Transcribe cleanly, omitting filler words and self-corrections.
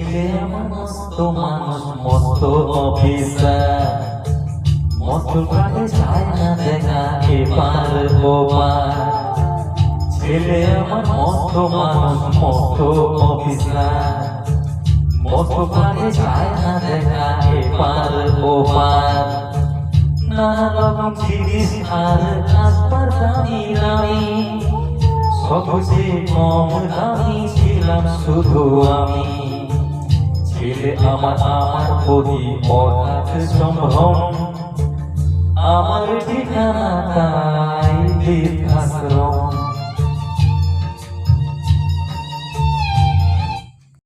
ছেলে আমার মস্ত মানুষ, মস্ত অফিসার, মস্ত কাটে যায় না দেখা এপার ওপার। ছেলে আমার মস্ত মানুষ, মস্ত অফিসার, মস্ত কাটে যায় না দেখা এপার ওপার। নানা রকম জিনিস আর আসবার দামি দামি, সবচেয়ে কম দামি ছিলাম শুধু আমি। ছেলে আমার প্রতি অনাথ সম্ভ্রম, আমার ঠিকানা তাই বৃদ্ধাশ্রম।